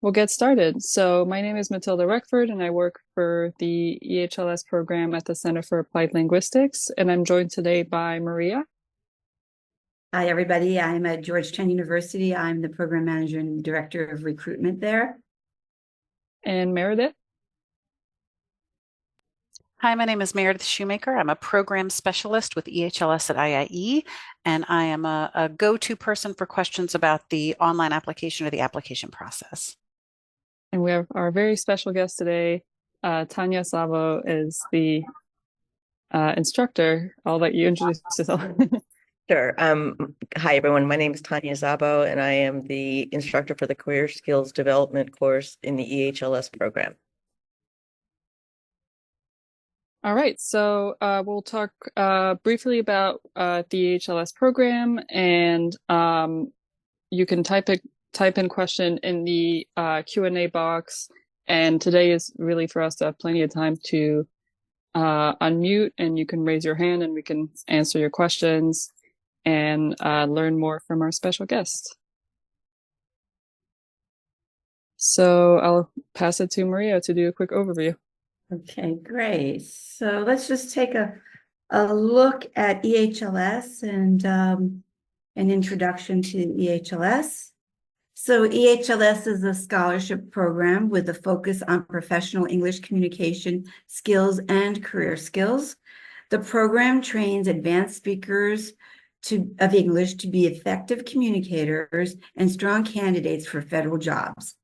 we'll get started. So my name is Matilda Reckford, and I work for the EHLS program at the Center for Applied Linguistics, and I'm joined today by Maria. Hi, everybody. I'm at Georgetown University. I'm the program manager and director of recruitment there. And Meredith. Hi, my name is Meredith Shoemaker. I'm a program specialist with EHLS at IIE, and I am a go-to person for questions about the online application or the application process. And we have our very special guest today. Tanya Savo is the instructor. I'll let you introduce yourself. Sure. Hi, everyone. My name is Tanya Zabo, and I am the instructor for the Career Skills Development course in the EHLS program. All right, so we'll talk briefly about the EHLS program, and you can type in question in the Q&A box. And today is really for us to have plenty of time to unmute, and you can raise your hand and we can answer your questions and learn more from our special guest. So I'll pass it to Maria to do a quick overview. Okay, great. So let's just take a look at EHLS and an introduction to EHLS. So EHLS is a scholarship program with a focus on professional English communication skills and career skills. The program trains advanced speakers of English to be effective communicators and strong candidates for federal jobs.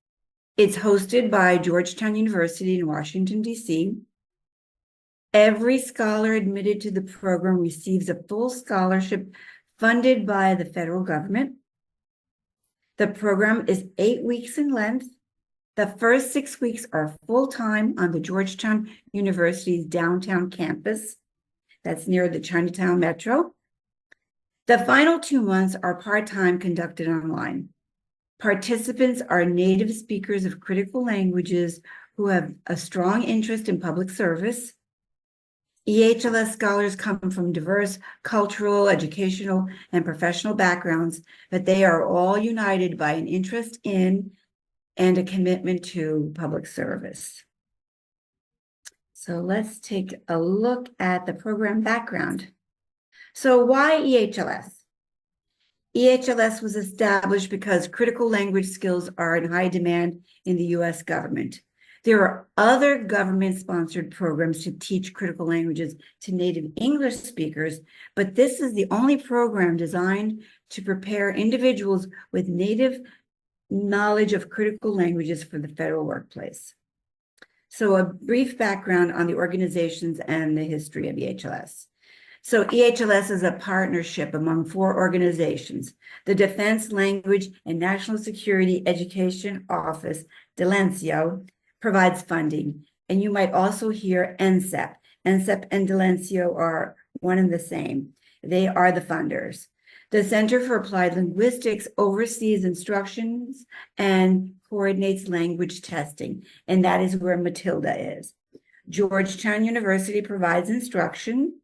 It's hosted by Georgetown University in Washington, D.C. Every scholar admitted to the program receives a full scholarship funded by the federal government. The program is 8 weeks in length. The first 6 weeks are full-time on the Georgetown University's downtown campus. That's near the Chinatown Metro. The final 2 months are part-time, conducted online. Participants are native speakers of critical languages who have a strong interest in public service. EHLS scholars come from diverse cultural, educational, and professional backgrounds, but they are all united by an interest in and a commitment to public service. So let's take a look at the program background. So why EHLS? EHLS was established because critical language skills are in high demand in the U.S. government. There are other government-sponsored programs to teach critical languages to native English speakers, but this is the only program designed to prepare individuals with native knowledge of critical languages for the federal workplace. So a brief background on the organizations and the history of EHLS. So EHLS is a partnership among 4 organizations. The Defense Language and National Security Education Office, DELENCIO, provides funding. And you might also hear NCEP. NCEP and DELENCIO are one and the same. They are the funders. The Center for Applied Linguistics oversees instructions and coordinates language testing, and that is where Matilda is. Georgetown University provides instruction.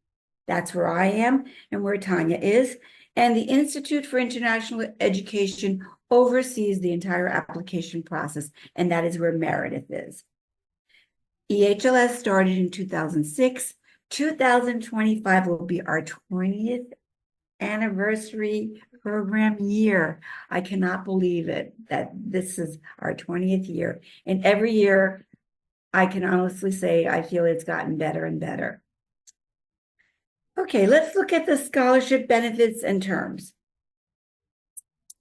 That's where I am and where Tanya is. And the Institute for International Education oversees the entire application process, and that is where Meredith is. EHLS started in 2006. 2025 will be our 20th anniversary program year. I cannot believe it, that this is our 20th year. And every year, I can honestly say, I feel it's gotten better and better. Okay, let's look at the scholarship benefits and terms.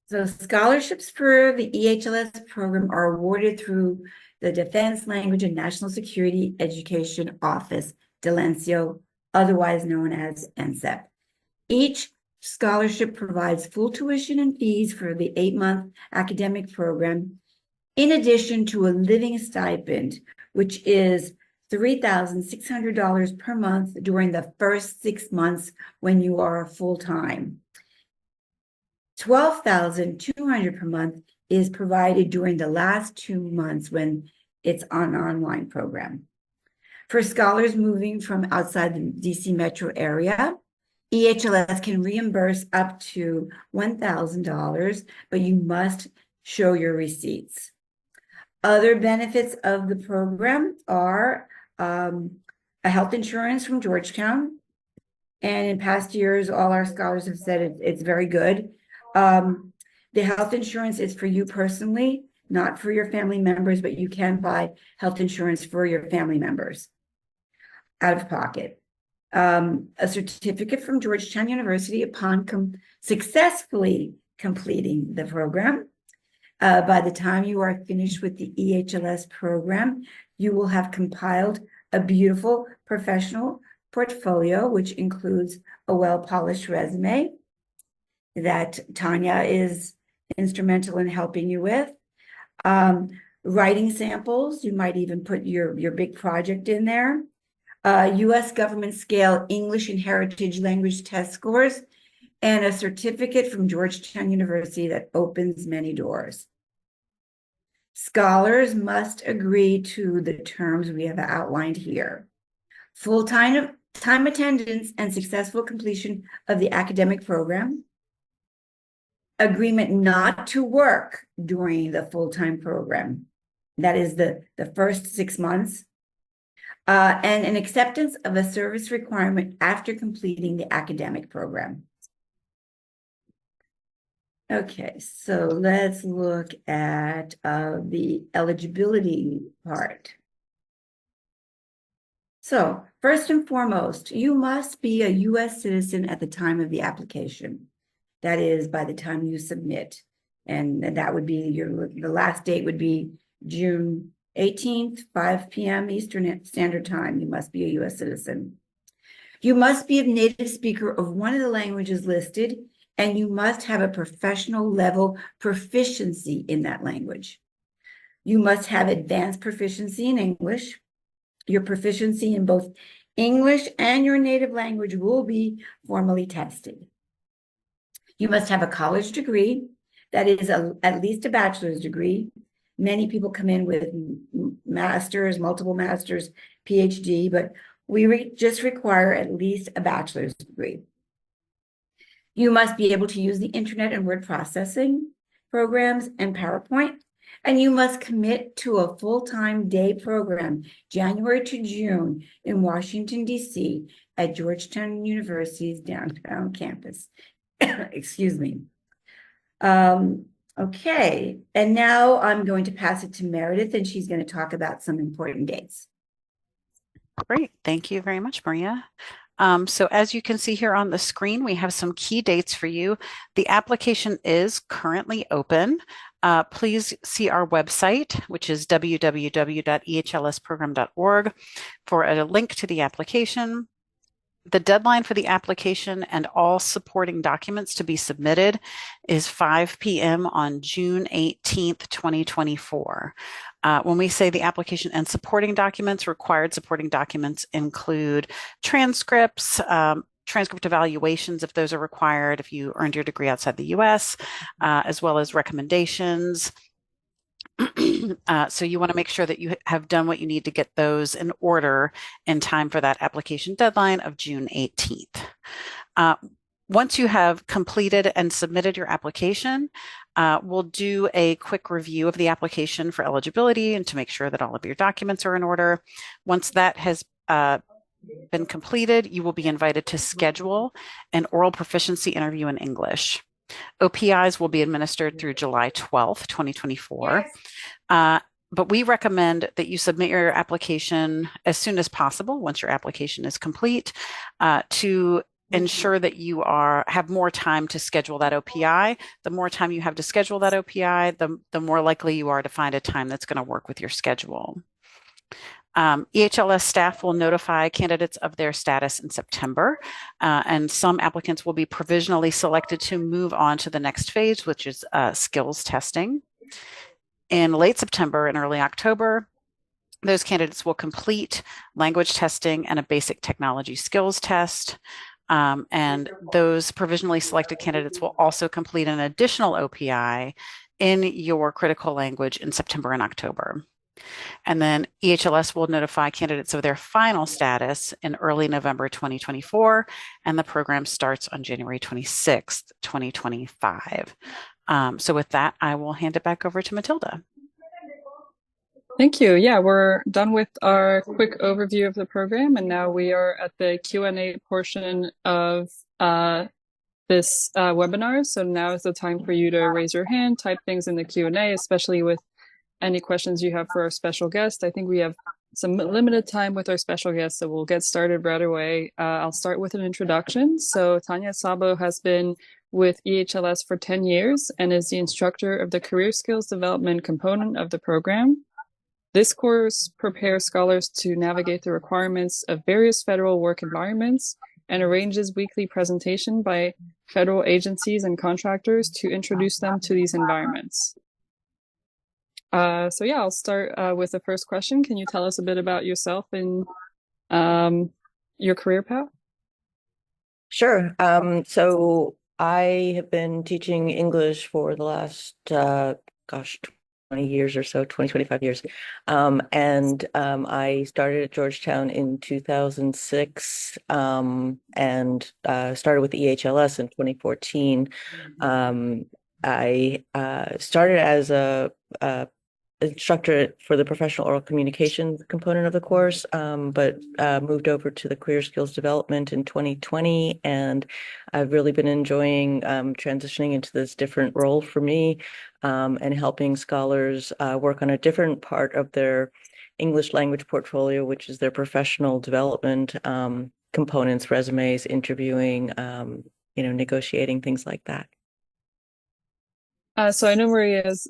So scholarships for the EHLS program are awarded through the Defense Language and National Security Education Office, DELENCIO, otherwise known as NCEP. Each scholarship provides full tuition and fees for the 8-month academic program, in addition to a living stipend, which is $3,600 per month during the first 6 months when you are full-time. $12,200 per month is provided during the last 2 months when it's an online program. For scholars moving from outside the DC metro area, EHLS can reimburse up to $1,000, but you must show your receipts. Other benefits of the program are a health insurance from Georgetown. And in past years, all our scholars have said it's very good. The health insurance is for you personally, not for your family members, but you can buy health insurance for your family members out of pocket. A certificate from Georgetown University upon successfully completing the program. By the time you are finished with the EHLS program, you will have compiled a beautiful professional portfolio, which includes a well-polished resume that Tanya is instrumental in helping you with. Writing samples, you might even put your big project in there. US government scale English and heritage language test scores, and a certificate from Georgetown University that opens many doors. Scholars must agree to the terms we have outlined here. Full-time attendance and successful completion of the academic program. Agreement not to work during the full-time program. That is the first 6 months. And an acceptance of a service requirement after completing the academic program. Okay, so let's look at the eligibility part. So first and foremost, you must be a US citizen at the time of the application. That is by the time you submit. And that would be the last date would be June 18th, 5 p.m. Eastern Standard Time. You must be a US citizen. You must be a native speaker of one of the languages listed, and you must have a professional level proficiency in that language. You must have advanced proficiency in English. Your proficiency in both English and your native language will be formally tested. You must have a college degree, that is at least a bachelor's degree. Many people come in with masters, multiple masters, PhD, but we just require at least a bachelor's degree. You must be able to use the internet and word processing programs and PowerPoint, and you must commit to a full-time day program, January to June, in Washington, D.C. at Georgetown University's downtown campus. Excuse me. Okay, and now I'm going to pass it to Meredith, and she's going to talk about some important dates. Great. Thank you very much, Maria. So as you can see here on the screen, we have some key dates for you. The application is currently open. Please see our website, which is www.ehlsprogram.org, for a link to the application. The deadline for the application and all supporting documents to be submitted is 5 p.m. on June 18th, 2024. When we say the application and supporting documents, required supporting documents include transcripts, transcript evaluations if those are required, if you earned your degree outside the US, as well as recommendations. So you want to make sure that you have done what you need to get those in order in time for that application deadline of June 18th. Once you have completed and submitted your application, we'll do a quick review of the application for eligibility and to make sure that all of your documents are in order. Once that has been completed, you will be invited to schedule an oral proficiency interview in English. OPIs will be administered through July 12th, 2024. But we recommend that you submit your application as soon as possible, once your application is complete, to ensure that you have more time to schedule that OPI. The more time you have to schedule that OPI, the more likely you are to find a time that's going to work with your schedule. EHLS staff will notify candidates of their status in September, and some applicants will be provisionally selected to move on to the next phase, which is skills testing. In late September and early October, those candidates will complete language testing and a basic technology skills test. And those provisionally selected candidates will also complete an additional OPI in your critical language in September and October. And then EHLS will notify candidates of their final status in early November 2024, and the program starts on January 26th, 2025. So with that, I will hand it back over to Matilda. Thank you. Yeah, we're done with our quick overview of the program, and now we are at the Q&A portion of this webinar. So now is the time for you to raise your hand, type things in the Q&A, especially with any questions you have for our special guest. I think we have some limited time with our special guest, so we'll get started right away. I'll start with an introduction. So Tanya Sabo has been with EHLS for 10 years and is the instructor of the Career Skills Development component of the program. This course prepares scholars to navigate the requirements of various federal work environments and arranges weekly presentation by federal agencies and contractors to introduce them to these environments. So yeah, I'll start with the first question. Can you tell us a bit about yourself and your career path? Sure. So I have been teaching English for the last, 20 years or so, 25 years. I started at Georgetown in 2006 and started with EHLS in 2014. I started as a instructor for the professional oral communication component of the course, but moved over to the career skills development in 2020. And I've really been enjoying transitioning into this different role for me and helping scholars work on a different part of their English language portfolio, which is their professional development components, resumes, interviewing, negotiating, things like that. So I know Maria is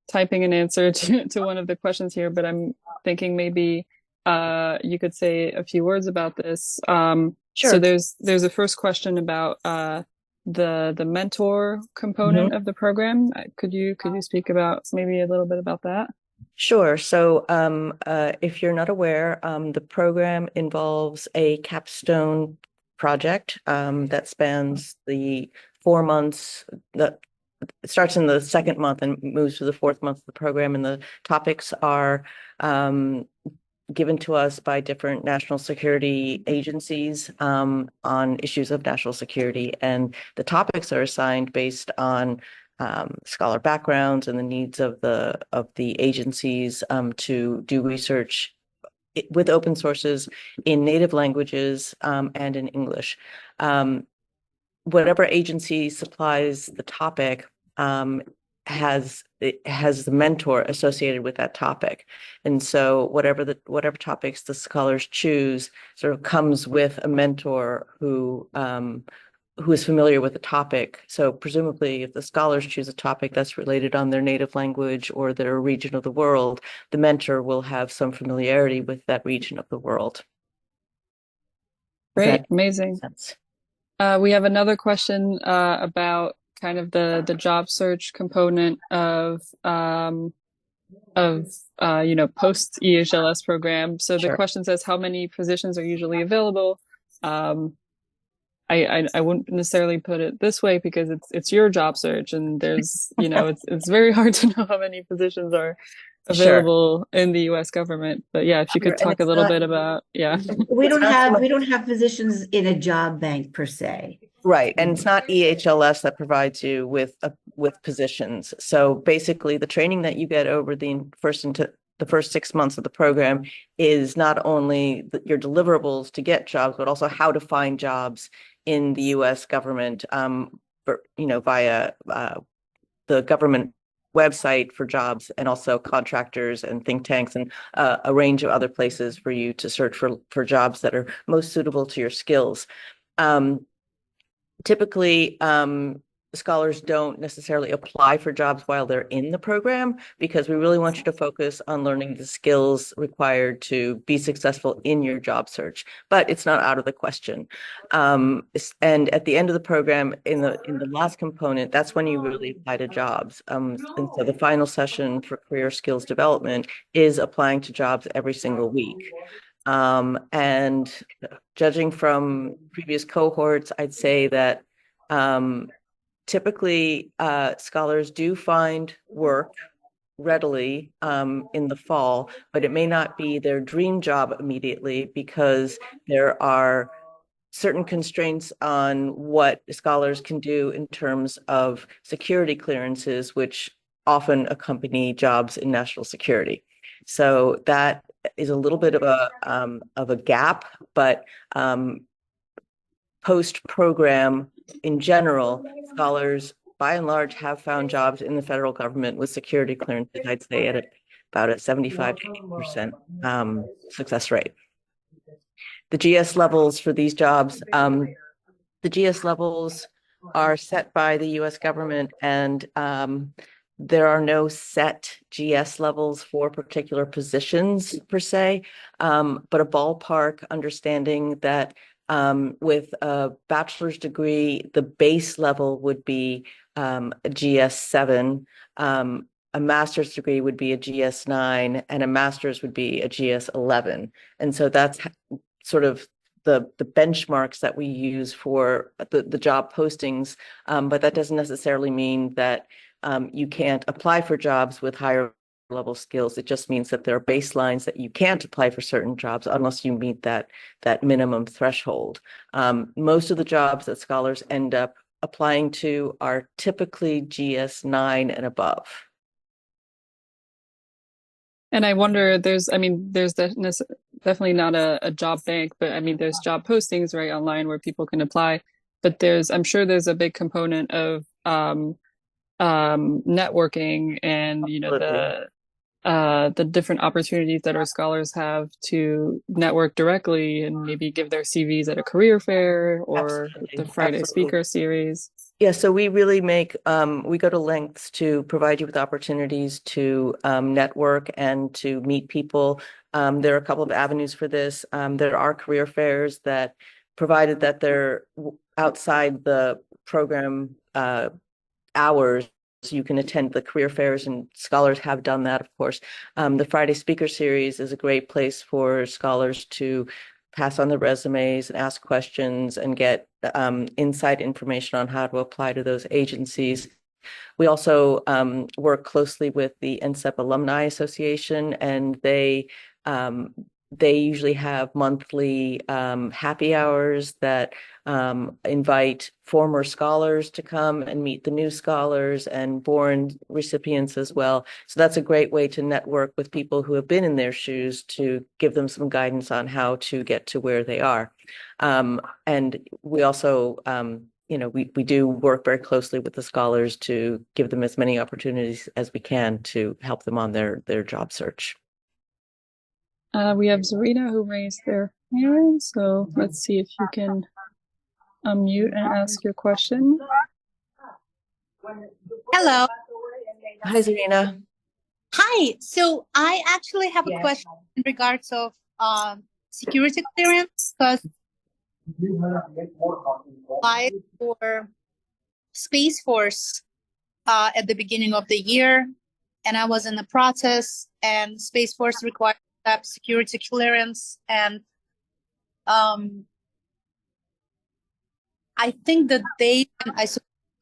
typing an answer to one of the questions here, but I'm thinking maybe you could say a few words about this. Sure. So there's a first question about the mentor component of the program. Could you speak about maybe a little bit about that? Sure. So if you're not aware, the program involves a capstone project that spans the 4 months. It starts in the second month and moves to the fourth month of the program, and the topics are given to us by different national security agencies on issues of national security, and the topics are assigned based on scholar backgrounds and the needs of the agencies to do research with open sources in native languages and in English. Whatever agency supplies the topic has the mentor associated with that topic, and so whatever topics the scholars choose sort of comes with a mentor who is familiar with the topic. So presumably, if the scholars choose a topic that's related on their native language or their region of the world, the mentor will have some familiarity with that region of the world. Great, amazing. Sense? We have another question about kind of the job search component of post EHLS program. So the question says, how many positions are usually available? I wouldn't necessarily put it this way because it's your job search, and there's it's very hard to know how many positions are available in the U.S. government. But yeah, if you could talk a little bit about we don't have positions in a job bank per se. Right, and it's not EHLS that provides you with positions. So basically, the training that you get over the first 6 months of the program is not only your deliverables to get jobs, but also how to find jobs in the U.S. government, via the government website for jobs, and also contractors and think tanks and a range of other places for you to search for jobs that are most suitable to your skills. Typically, scholars don't necessarily apply for jobs while they're in the program, because we really want you to focus on learning the skills required to be successful in your job search. But it's not out of the question. And at the end of the program, in the last component, that's when you really apply to jobs. And so the final session for career skills development is applying to jobs every single week. And judging from previous cohorts, I'd say that typically scholars do find work readily in the fall, but it may not be their dream job immediately, because there are certain constraints on what scholars can do in terms of security clearances, which often accompany jobs in national security. So that is a little bit of a gap, but post-program in general, scholars by and large have found jobs in the federal government with security clearances, I'd say at about a 75 to 80% success rate. The GS levels for these jobs, the GS levels are set by the US government, and there are no set GS levels for particular positions per se, but a ballpark understanding that with a bachelor's degree, the base level would be a GS 7, a master's degree would be a GS 9, and a master's would be a GS 11. And so that's sort of the benchmarks that we use for the job postings, but that doesn't necessarily mean that you can't apply for jobs with higher level skills. It just means that there are baselines that you can't apply for certain jobs unless you meet that minimum threshold. Most of the jobs that scholars end up applying to are typically GS 9 and above. And I wonder, there's definitely not a job bank, but I mean, there's job postings right online where people can apply. But I'm sure there's a big component of networking and, you know, the different opportunities that our scholars have to network directly and maybe give their CVs at a career fair or the Friday Speaker Series. Yeah, so we really we go to lengths to provide you with opportunities to network and to meet people. There are a couple of avenues for this. There are career fairs that, provided that they're outside the program hours, you can attend the career fairs, and scholars have done that, of course. The Friday Speaker Series is a great place for scholars to pass on their resumes and ask questions and get inside information on how to apply to those agencies. We also work closely with the NCEP Alumni Association, and they usually have monthly happy hours that invite former scholars to come and meet the new scholars and born recipients as well. So that's a great way to network with people who have been in their shoes, to give them some guidance on how to get to where they are. And we also, we do work very closely with the scholars to give them as many opportunities as we can to help them on their job search. We have Zarina who raised their hand, so let's see if you can unmute and ask your question. Hello. Hi, Zarina. Hi. So I actually have a question in regards of security clearance, because I applied for Space Force at the beginning of the year, and I was in the process, and Space Force required security clearance, and I think the day when I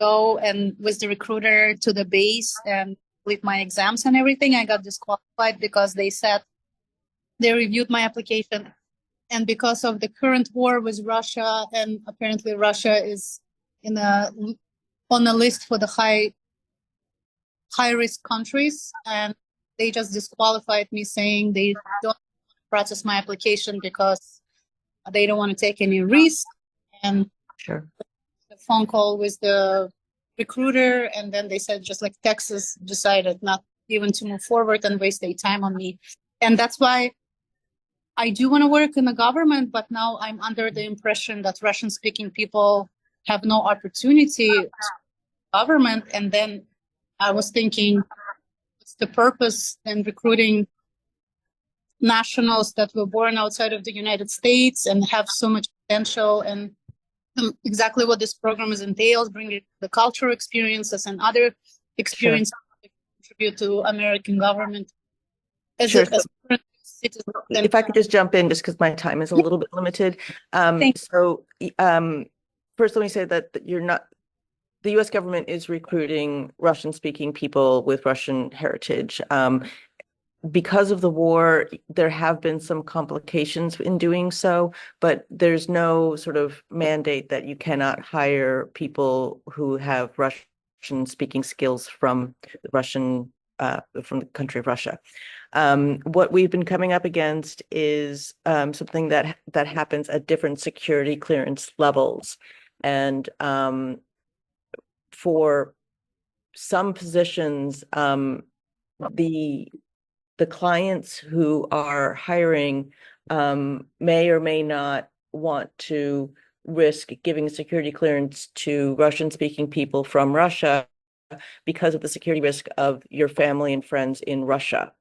go and with the recruiter to the base and complete my exams and everything, I got disqualified because they said they reviewed my application, and because of the current war with Russia, and apparently Russia is on a list for the high risk countries, and they just disqualified me, saying they don't process my application because they don't want to take any risk. And Sure. the phone call with the recruiter, and then they said, just like Texas decided not even to move forward and waste their time on me. And that's why I do want to work in the government, but now I'm under the impression that Russian speaking people have no opportunity to government. And then I was thinking, what's the purpose in recruiting nationals that were born outside of the United States and have so much potential, and exactly what this program is entails, bringing the cultural experiences and other experiences that contribute to American government. Sure. Citizen. If I could just jump in, just because my time is a little bit limited. So first, let me say that the US government is recruiting Russian-speaking people with Russian heritage. Because of the war, there have been some complications in doing so, but there's no sort of mandate that you cannot hire people who have Russian-speaking skills from the Russian from the country of Russia. What we've been coming up against is something that happens at different security clearance levels. And for some positions, the clients who are hiring may or may not want to risk giving security clearance to Russian-speaking people from Russia because of the security risk of your family and friends in Russia.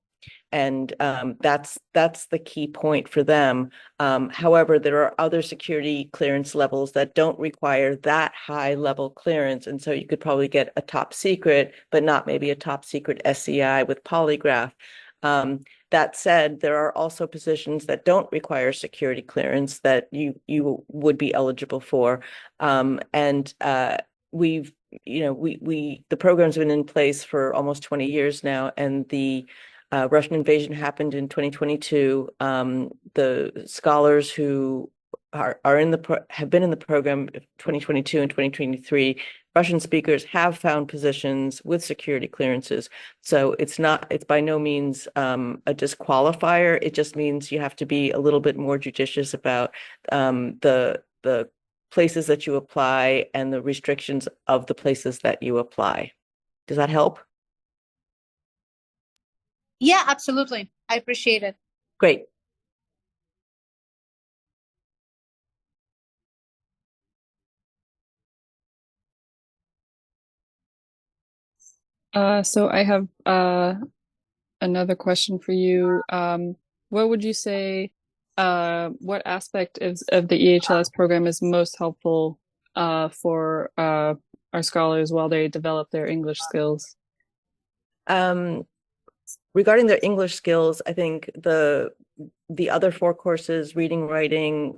And that's the key point for them. However, there are other security clearance levels that don't require that high level clearance. And so you could probably get a top secret, but not maybe a top secret SCI with polygraph. That said, there are also positions that don't require security clearance that you would be eligible for. We've, the program's been in place for almost 20 years now, and the Russian invasion happened in 2022. The scholars who are in the have been in the program 2022 and 2023, Russian speakers have found positions with security clearances. So it's by no means a disqualifier. It just means you have to be a little bit more judicious about the places that you apply and the restrictions of the places that you apply. Does that help? Yeah, absolutely. I appreciate it. Great. So I have another question for you. What would you say, what aspect of the EHLS program is most helpful for our scholars while they develop their English skills? Regarding their English skills, I think the other 4 courses, reading, writing,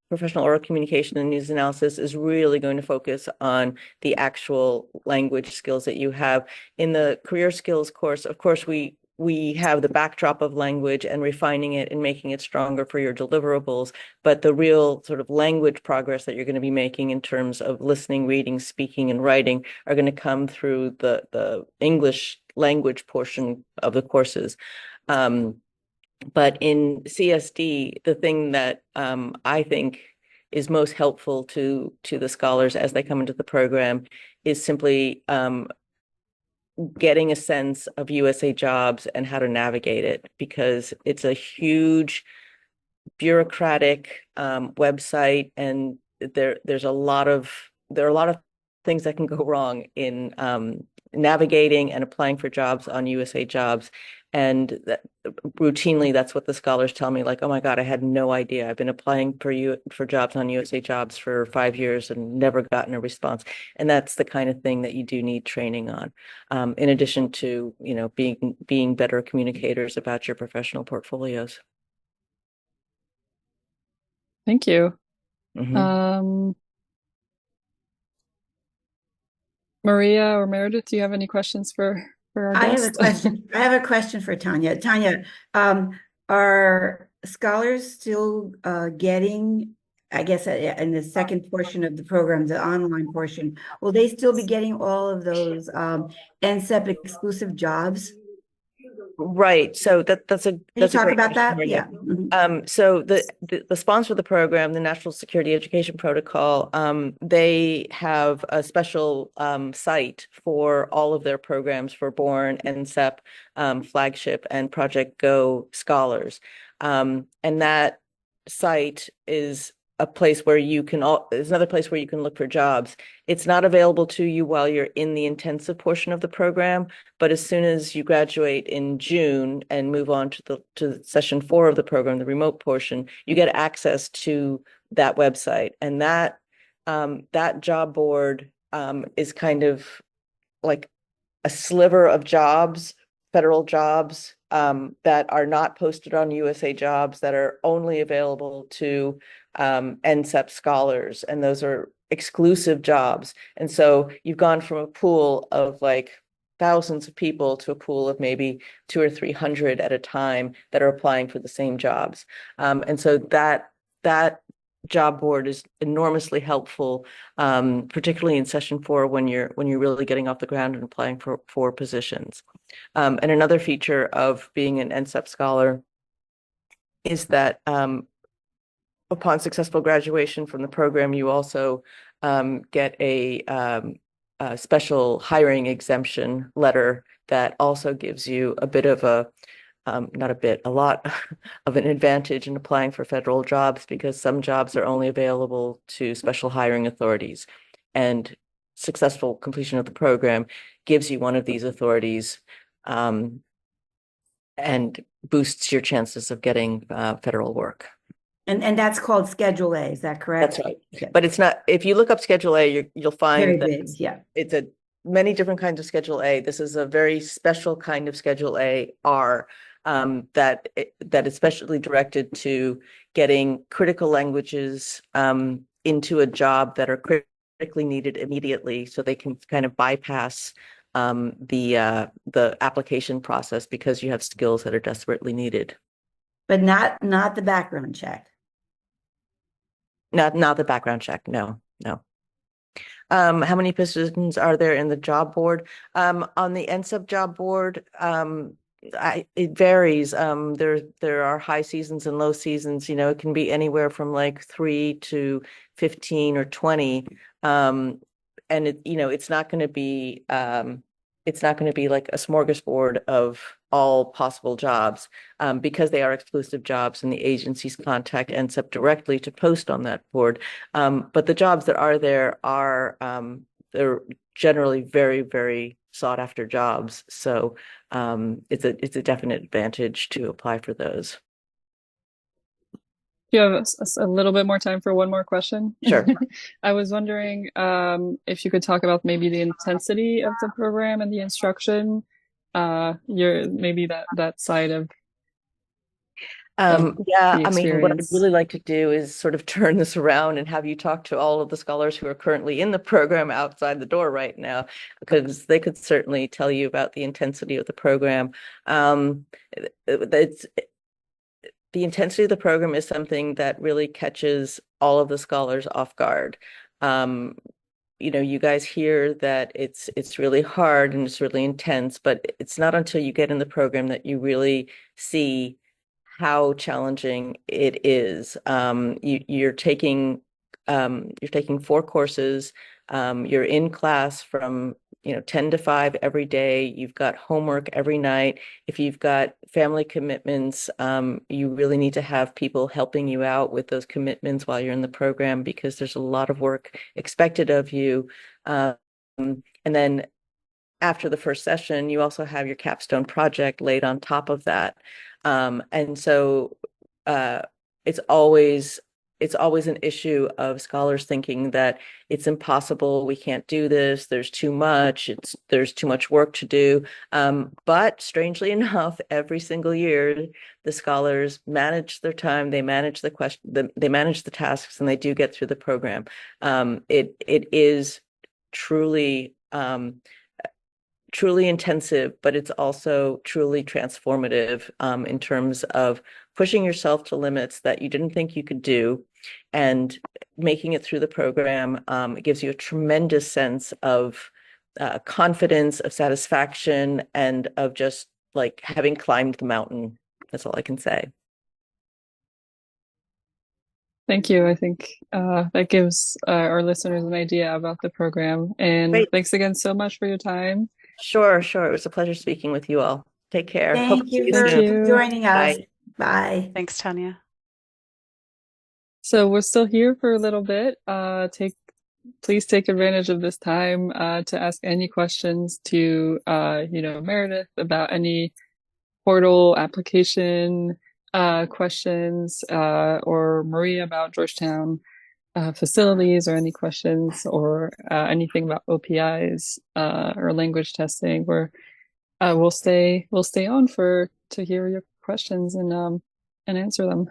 professional oral communication, and news analysis, is really going to focus on the actual language skills that you have. In the career skills course, of course, we have the backdrop of language and refining it and making it stronger for your deliverables. But the real sort of language progress that you're going to be making in terms of listening, reading, speaking, and writing are going to come through the English language portion of the courses. But in CSD, the thing that I think is most helpful to the scholars as they come into the program is simply getting a sense of USA Jobs and how to navigate it, because it's a huge bureaucratic website, and there are a lot of things that can go wrong in navigating and applying for jobs on USA Jobs. And routinely, that's what the scholars tell me, like, oh my God, I had no idea. I've been applying for jobs on USA Jobs for 5 years and never gotten a response. And that's the kind of thing that you do need training on, in addition to, being better communicators about your professional portfolios. Thank you. Mm-hmm. Maria or Meredith, do you have any questions for our I guest? have a question. I have a question for Tanya. Tanya, are scholars still getting, I guess, in the second portion of the program, the online portion, will they still be getting all of those NCEP exclusive jobs? Right. So that's a Can you talk great about question, that? Maria. Yeah. Mhm. So the sponsor of the program, the National Security Education Protocol, they have a special site for all of their programs for Born, NCEP, Flagship, and Project Go scholars. And that site is a place where there's another place where you can look for jobs. It's not available to you while you're in the intensive portion of the program, but as soon as you graduate in June and move on to session 4 of the program, the remote portion, you get access to that website. And that job board is kind of like a sliver of jobs, federal jobs, that are not posted on USA Jobs, that are only available to NCEP scholars, and those are exclusive jobs. And so you've gone from a pool of like thousands of people to a pool of maybe 200 or 300 at a time that are applying for the same jobs. And so that job board is enormously helpful, particularly in session 4 when you're really getting off the ground and applying for positions. And another feature of being an NCEP scholar is that upon successful graduation from the program, you also get a special hiring exemption letter that also gives you a bit of a, not a bit, a lot of an advantage in applying for federal jobs, because some jobs are only available to special hiring authorities. And successful completion of the program gives you one of these authorities and boosts your chances of getting federal work. And that's called Schedule A, is that correct? That's right. Okay. But it's not, if you look up Schedule A, you'll Very find that big, yeah. it's a many different kinds of Schedule A. This is a very special kind of Schedule A R that is specially directed to getting critical languages into a job that are critically needed immediately, so they can kind of bypass the application process because you have skills that are desperately needed. But not the background check. Not the background check. No. How many positions are there in the job board? On the NCEP job board, it varies. There are high seasons and low seasons. It can be anywhere from like 3 to 15 or 20. And it's not going to be like a smorgasbord of all possible jobs, because they are exclusive jobs and the agencies contact NCEP directly to post on that board. But the jobs that are there are they're generally very, very sought after jobs. So it's a definite advantage to apply for those. Do you have a little bit more time for one more question? Sure. I was wondering if you could talk about maybe the intensity of the program and the instruction, maybe that side of yeah, the I mean, what I'd experience. really like to do is sort of turn this around and have you talk to all of the scholars who are currently in the program outside the door right now, because they could certainly tell you about the intensity of the program. The intensity of the program is something that really catches all of the scholars off guard. You guys hear that it's really hard and it's really intense, but it's not until you get in the program that you really see how challenging it is. You're taking 4 courses. You're in class from 10 to 5 every day. You've got homework every night. If you've got family commitments, you really need to have people helping you out with those commitments while you're in the program, because there's a lot of work expected of you. And then after the first session, you also have your capstone project laid on top of that. And so it's always an issue of scholars thinking that it's impossible, we can't do this, there's too much work to do. But strangely enough, every single year, the scholars manage their time, they manage they manage the tasks, and they do get through the program. It is truly intensive, but it's also truly transformative in terms of pushing yourself to limits that you didn't think you could do, and making it through the program. It gives you a tremendous sense of confidence, of satisfaction, and of just like having climbed the mountain. That's all I can say. Thank you. I think that gives our listeners an idea about the program. And Great. Thanks again so much for your time. Sure. It was a pleasure speaking with you all. Take care. Hope Thank to see you for soon. joining us. Bye. Bye. Thanks, Tanya. So we're still here for a little bit. Please take advantage of this time to ask any questions to Meredith about any portal application questions, or Maria about Georgetown facilities, or any questions, or anything about OPIs or language testing. We'll stay on to hear your questions and answer them.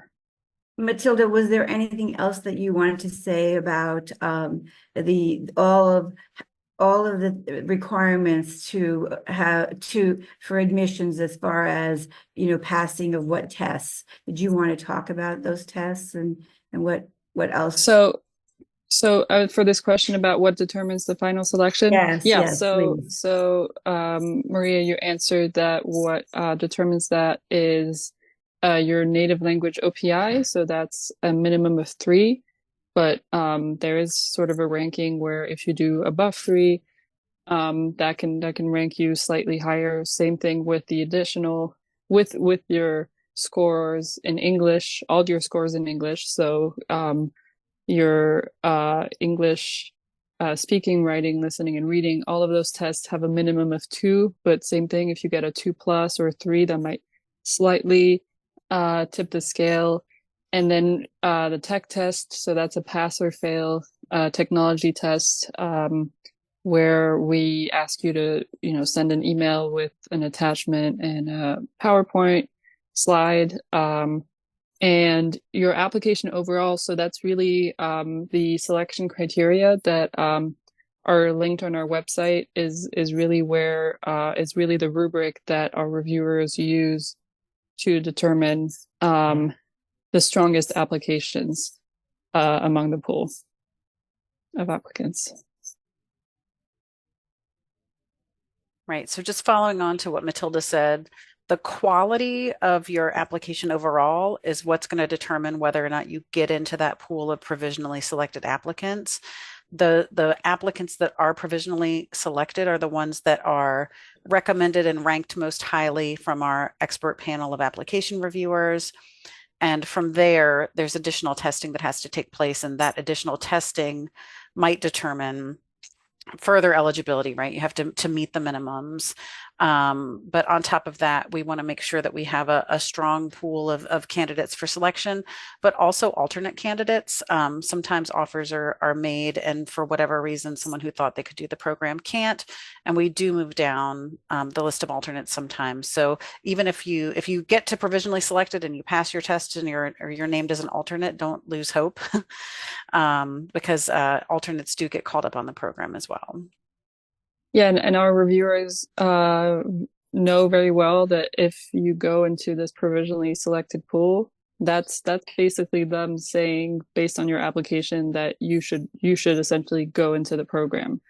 Matilda, was there anything else that you wanted to say about all of the requirements for admissions, as far as passing of what tests? Did you want to talk about those tests and what else? So So for this question about what determines the final selection, Yes, yeah. yes, please. Maria, you answered that what determines that is your native language OPI. So that's a minimum of 3, but there is sort of a ranking where if you do above 3, that can rank you slightly higher. Same thing with the additional with your scores in English, all your scores in English. So your English speaking, writing, listening, and reading, all of those tests have a minimum of 2, but same thing, if you get a 2+ or 3, that might slightly tip the scale. And then the tech test, so that's a pass or fail technology test, where we ask you to, send an email with an attachment and a PowerPoint slide. And your application overall, so that's really the selection criteria that are linked on our website is really where is really the rubric that our reviewers use to determine the strongest applications among the pool of applicants. Right. So just following on to what Matilda said, the quality of your application overall is what's going to determine whether or not you get into that pool of provisionally selected applicants. The applicants that are provisionally selected are the ones that are recommended and ranked most highly from our expert panel of application reviewers. And from there, there's additional testing that has to take place, and that additional testing might determine further eligibility, right? You have to meet the minimums. But on top of that, we want to make sure that we have a strong pool of candidates for selection, but also alternate candidates. Sometimes offers are made, and for whatever reason, someone who thought they could do the program can't, and we do move down the list of alternates sometimes. So even if you get to provisionally selected and you pass your test and you're named as an alternate, don't lose hope. Because alternates do get called up on the program as well. Yeah, and our reviewers know very well that if you go into this provisionally selected pool, that's basically them saying, based on your application, that you should essentially go into the program.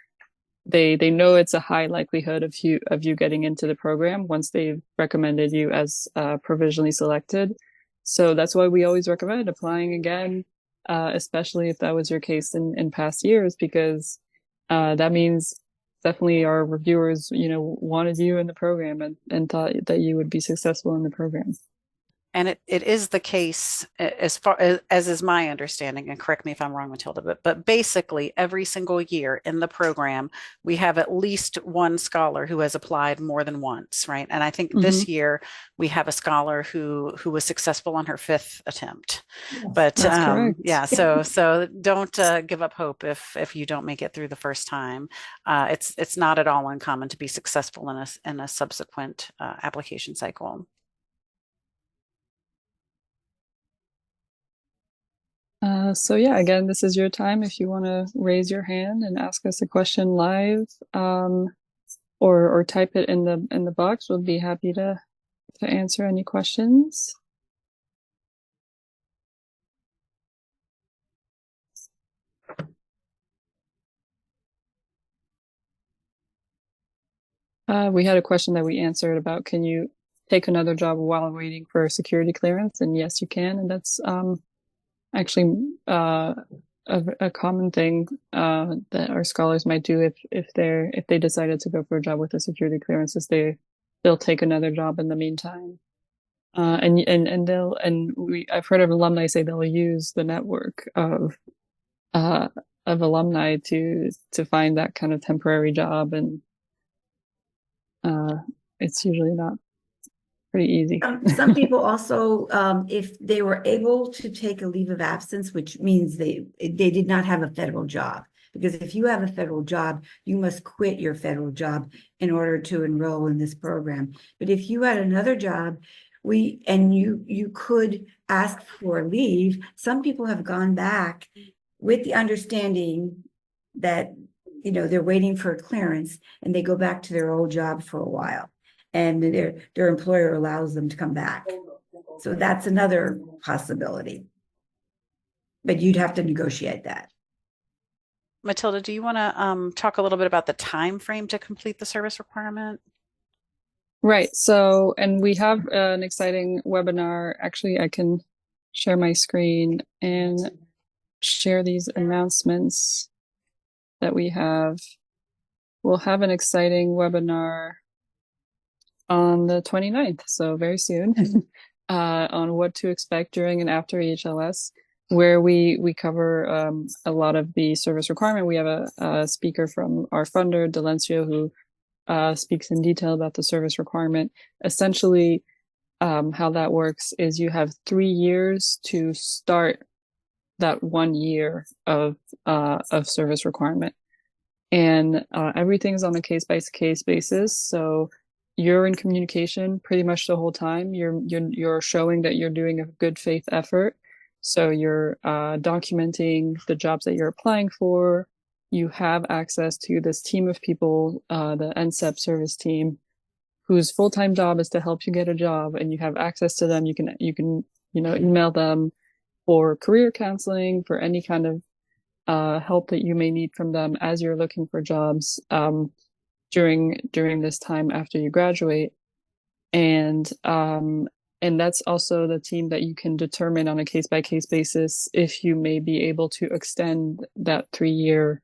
They know it's a high likelihood of you getting into the program once they've recommended you as provisionally selected. So that's why we always recommend applying again, especially if that was your case in past years, because that means definitely our reviewers, wanted you in the program and thought that you would be successful in the program. And it is the case, as far as is my understanding, and correct me if I'm wrong, Matilda, but basically every single year in the program, we have at least one scholar who has applied more than once, right? And I think this year we have a scholar who was successful on her 5th attempt. Yes, but that's correct. yeah, so don't give up hope if you don't make it through the first time. It's not at all uncommon to be successful in a subsequent application cycle. So yeah, again, this is your time if you want to raise your hand and ask us a question live, or type it in the box. We'll be happy to answer any questions. We had a question that we answered about, can you take another job while waiting for security clearance? And yes, you can, and that's actually a common thing that our scholars might do if they decided to go for a job with a security clearance, is they'll take another job in the meantime. I've heard of alumni say they'll use the network of alumni to find that kind of temporary job, and it's usually not pretty easy. Some people also, if they were able to take a leave of absence, which means they did not have a federal job, because if you have a federal job, you must quit your federal job in order to enroll in this program. But if you had another job, you could ask for leave. Some people have gone back with the understanding that they're waiting for clearance, and they go back to their old job for a while, and their employer allows them to come back. So that's another possibility, but you'd have to negotiate that. Matilda, do you want to talk a little bit about the time frame to complete the service requirement? Right. So, and we have an exciting webinar. Actually, I can share my screen and share these announcements that we have. We'll have an exciting webinar on the 29th, so very soon, on what to expect during and after EHLS, where we cover a lot of the service requirement. We have a speaker from our funder, Delencio, who speaks in detail about the service requirement. Essentially, how that works is you have 3 years to start that 1 year of service requirement, and everything's on a case-by-case basis. So you're in communication pretty much the whole time. You're showing that you're doing a good faith effort. So you're documenting the jobs that you're applying for. You have access to this team of people, the NCEP service team, whose full-time job is to help you get a job, and you have access to them. You can email them for career counseling, for any kind of help that you may need from them as you're looking for jobs during this time after you graduate. And that's also the team that you can determine on a case-by-case basis if you may be able to extend that 3-year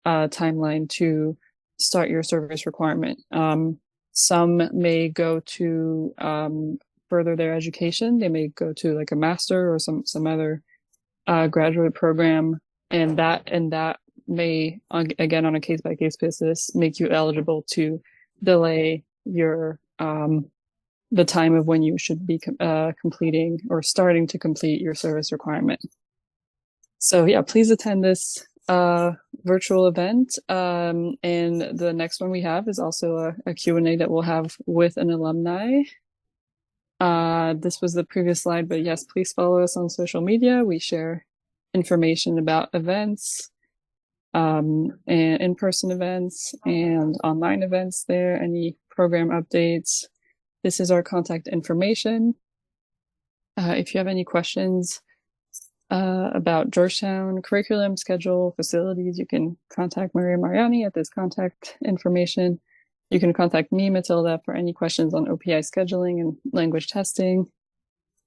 timeline to start your service requirement. Some may go to further their education. They may go to like a master or some other graduate program, and that may, again, on a case-by-case basis, make you eligible to delay your the time of when you should be completing or starting to complete your service requirement. So yeah, please attend this virtual event. And the next one we have is also a Q&A that we'll have with an alumni. This was the previous slide, but yes, please follow us on social media. We share information about events, and in-person events and online events there, any program updates. This is our contact information. If you have any questions about Georgetown curriculum, schedule, facilities, you can contact Maria Mariani at this contact information. You can contact me, Matilda, for any questions on OPI scheduling and language testing.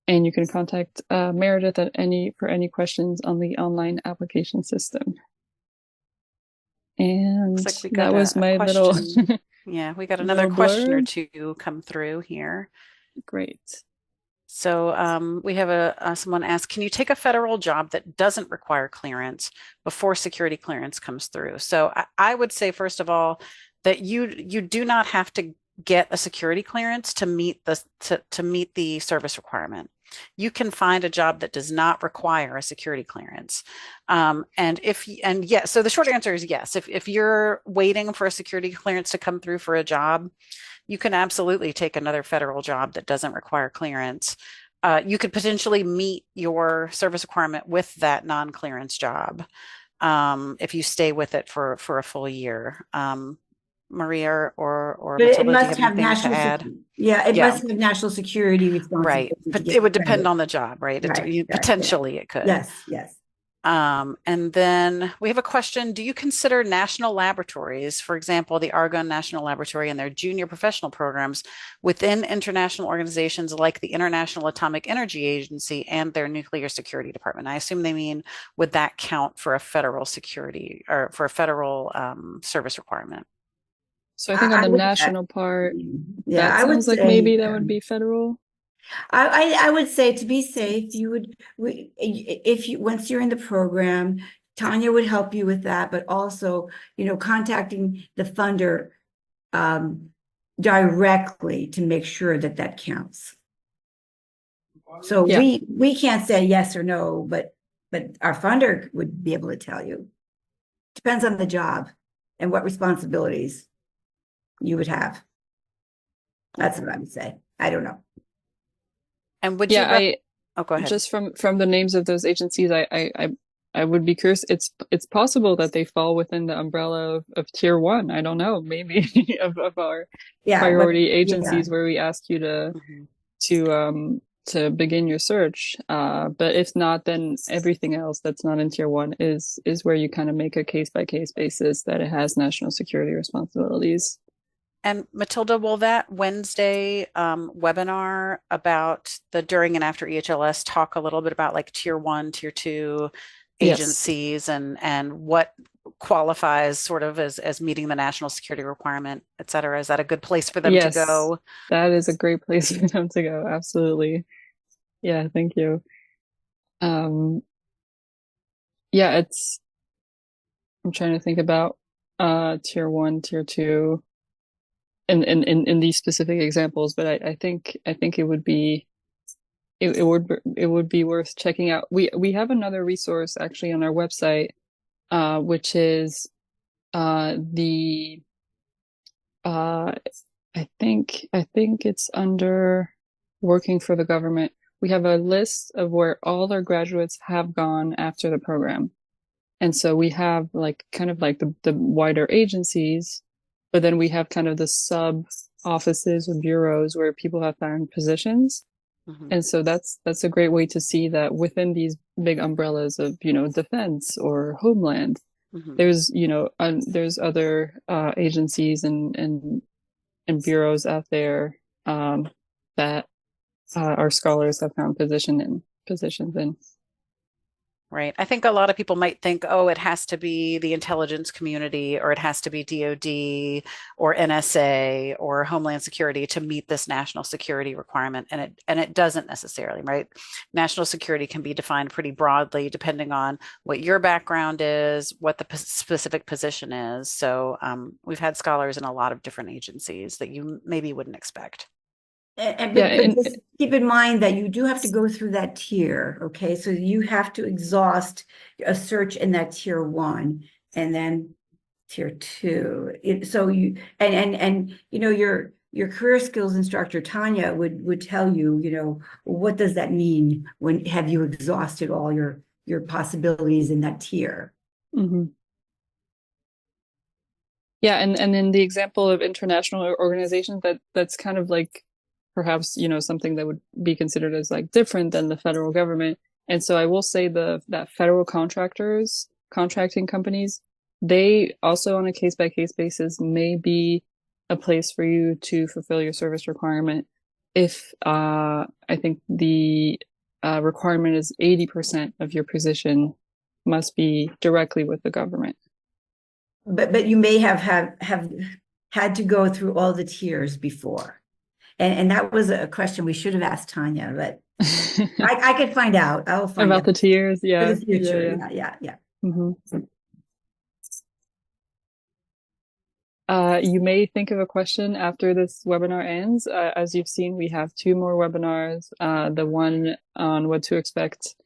And you can contact Meredith for any questions on the online application system. And like that was my little yeah, we got another question or two come through here. Great. So we have someone asked, can you take a federal job that doesn't require clearance before security clearance comes through? So I would say, first of all, that you do not have to get a security clearance to meet the service requirement. You can find a job that does not require a security clearance. So the short answer is yes. If you're waiting for a security clearance to come through for a job, you can absolutely take another federal job that doesn't require clearance. You could potentially meet your service requirement with that non-clearance job if you stay with it for a full year. Maria or Matilda, do you have anything to add? It must have national security responsibility. Right, but it would depend on the job, right? Potentially it could. Yes. And then we have a question. Do you consider national laboratories, for example, the Argonne National Laboratory and their junior professional programs within international organizations like the International Atomic Energy Agency and their nuclear security department? I assume they mean, would that count for a federal security or for a federal service requirement? So I think on the national part, that sounds like maybe that would be federal. I would say, to be safe, once you're in the program, Tanya would help you with that, but also, contacting the funder directly to make sure that counts. So we can't say yes or no, but our funder would be able to tell you. Depends on the job and what responsibilities you would have. That's what I would say. I don't know. And would go ahead. Just from the names of those agencies, I would be curious. It's possible that they fall within the umbrella of tier 1. I don't know, maybe of our priority agencies where we ask you to to begin your search. But if not, then everything else that's not in tier one is where you kind of make a case by case basis that it has national security responsibilities. And Matilda, will that Wednesday webinar about the during and after EHLS talk a little bit about like tier one, tier two Yes. agencies and what qualifies sort of as meeting the national security requirement, et cetera? Is that a good place for them to Yes, go? that is a great place for them to go. Absolutely. Yeah, thank you. Yeah, I'm trying to think about tier one, tier two in these specific examples, but I think it would be it would be worth checking out. We have another resource actually on our website, which is the I think it's under working for the government. We have a list of where all our graduates have gone after the program. And so we have like kind of like the wider agencies, but then we have kind of the sub offices or bureaus where people have found positions. Mhm. And so that's a great way to see that within these big umbrellas of, defense or homeland, Mhm. there's, there's other agencies and bureaus out there that our scholars have found positions in. Right. I think a lot of people might think, oh, it has to be the intelligence community or it has to be DoD or NSA or Homeland Security to meet this national security requirement. And it doesn't necessarily, right? National security can be defined pretty broadly depending on what your background is, what the specific position is. So we've had scholars in a lot of different agencies that you maybe wouldn't expect. But Yeah, just keep in mind that you do have to go through that tier, okay? So you have to exhaust a search in that tier one and then tier two. So your career skills instructor Tanya would tell you, what does that mean when have you exhausted all your possibilities in that tier? Mm-hmm. Yeah, and in the example of international organizations, that's kind of like perhaps, something that would be considered as like different than the federal government. And so I will say that federal contracting companies, they also on a case by case basis may be a place for you to fulfill your service requirement if I think the requirement is 80% of your position must be directly with the government. But you may have had to go through all the tiers before. And that was a question we should have asked Tanya, but I could find out. I will find About out the tiers, for yeah. the future. Yeah. Yeah. Mm-hmm. You may think of a question after this webinar ends. As you've seen, we have 2 more webinars. The one on what to expect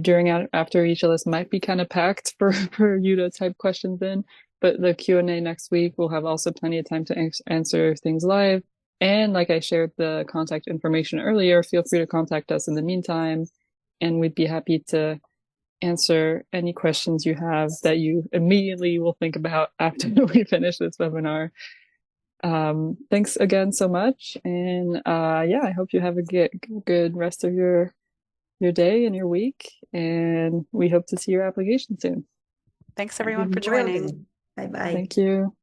during after EHLS might be kind of packed for you to type questions in, but the Q&A next week will have also plenty of time to answer things live. And like I shared the contact information earlier, feel free to contact us in the meantime, and we'd be happy to answer any questions you have that you immediately will think about after we finish this webinar. Thanks again so much. And yeah, I hope you have a good rest of your day and your week. And we hope to see your application soon. Thanks everyone for joining. Bye-bye. Thank you.